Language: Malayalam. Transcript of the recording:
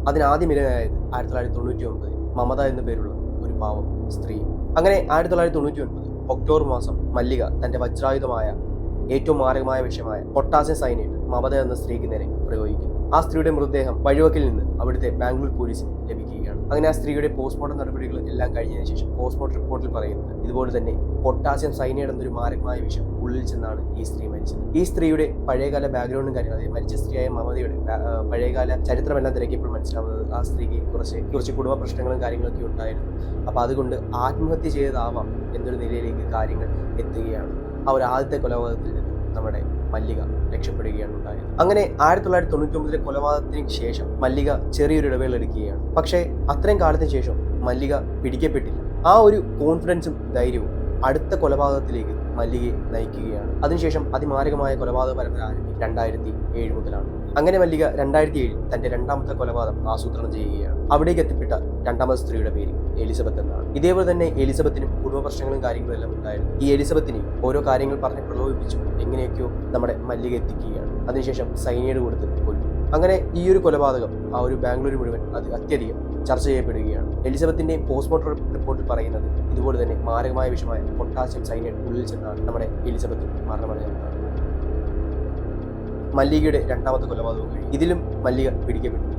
അതിനാദ്യം ഇരയായത് 1999 മമത എന്നു പേരുള്ള ഒരു പാവം സ്ത്രീ. അങ്ങനെ 1999 ഒക്ടോബർ മാസം മല്ലിക തന്റെ വജ്രായുധമായ ഏറ്റവും മാരകമായ വിഷയമായ പൊട്ടാസ്യം സയനൈഡ് മമത എന്ന സ്ത്രീക്ക് നേരെ പ്രയോഗിക്കുന്നു. ആ സ്ത്രീയുടെ മൃതദേഹം വഴിവക്കിൽ നിന്ന് അവിടുത്തെ ബാംഗ്ലൂർ പോലീസിന് ലഭിക്കുകയാണ്. അങ്ങനെ ആ സ്ത്രീയുടെ പോസ്റ്റ്മോർട്ടം നടപടികൾ എല്ലാം കഴിഞ്ഞതിന് ശേഷം പോസ്റ്റ്മോർട്ടം റിപ്പോർട്ടിൽ പറയുന്നത് ഇതുപോലെ തന്നെ പൊട്ടാസ്യം സയനൈഡ് എന്നൊരു മാരകമായ വിഷം ഉള്ളിൽ ചെന്നാണ് ഈ സ്ത്രീ മരിച്ചത്. ഈ സ്ത്രീയുടെ പഴയകാല ബാക്ക്ഗ്രൗണ്ടും കാര്യങ്ങളും, അതായത് മരിച്ച സ്ത്രീയായ മമതയുടെ പഴയകാല ചരിത്രമെല്ലാം തിരക്കിയപ്പോൾ മനസ്സിലാവുന്നത് ആ സ്ത്രീക്ക് കുറച്ച് കുടുംബ പ്രശ്നങ്ങളും കാര്യങ്ങളൊക്കെ ഉണ്ടായിരുന്നു. അപ്പോൾ അതുകൊണ്ട് ആത്മഹത്യ ചെയ്തതാവാം എന്നൊരു നിലയിലേക്ക് കാര്യങ്ങൾ എത്തുകയാണ്. ആ ഒരു ആദ്യത്തെ കൊലപാതകത്തിൽ നിന്ന് നമ്മുടെ മല്ലിക രക്ഷപ്പെടുകയാണ് ഉണ്ടായത്. അങ്ങനെ 1999 കൊലപാതകത്തിന് ശേഷം മല്ലിക ചെറിയൊരു ഇടവേള എടുക്കുകയാണ്. പക്ഷേ അത്രയും കാലത്തിന് ശേഷം മല്ലിക പിടിക്കപ്പെട്ടില്ല. ആ ഒരു കോൺഫിഡൻസും ധൈര്യവും അടുത്ത കൊലപാതകത്തിലേക്ക് മല്ലികയെ നയിക്കുകയാണ്. അതിനുശേഷം അതിമാരകമായ കൊലപാതക പരമ്പര ആരംഭിക്കും 2007 മുതലാണ്. അങ്ങനെ മല്ലിക 2007 തന്റെ രണ്ടാമത്തെ കൊലപാതകം ആസൂത്രണം ചെയ്യുകയാണ്. അവിടേക്ക് എത്തിപ്പെട്ട രണ്ടാമത്തെ സ്ത്രീയുടെ പേര് എലിസബത്ത് എന്നാണ്. ഇതേപോലെ തന്നെ എലിസബത്തിനും കുടുംബ പ്രശ്നങ്ങളും കാര്യങ്ങളും എല്ലാം ഉണ്ടായിരുന്നു. ഈ എലിസബത്തിനെ ഓരോ കാര്യങ്ങൾ പറഞ്ഞ് പ്രലോഭിപ്പിച്ചു എങ്ങനെയൊക്കെയോ നമ്മുടെ മല്ലിക എത്തിക്കുകയാണ്. അതിനുശേഷം സൈനൈഡ് കൊടുത്ത് കൊല്ലും. അങ്ങനെ ഈ ഒരു കൊലപാതകം ആ ഒരു ബാംഗ്ലൂർ മുഴുവൻ അത്യധികം ചർച്ച ചെയ്യപ്പെടുകയാണ്. എലിസബത്തിന്റെയും പോസ്റ്റ്മോർട്ടം റിപ്പോർട്ടിൽ പറയുന്നത് ഇതുപോലെ തന്നെ മാരകമായ വിഷയമായ പൊട്ടാസ്യം സയനൈഡ് ഉള്ളിൽ ചെന്നാണ് നമ്മുടെ എലിസബത്ത് മരണമടഞ്ഞത്. മല്ലികയുടെ രണ്ടാമത്തെ കൊലപാതകം കഴിഞ്ഞു. ഇതിലും മല്ലിക പിടിക്കപ്പെട്ടു.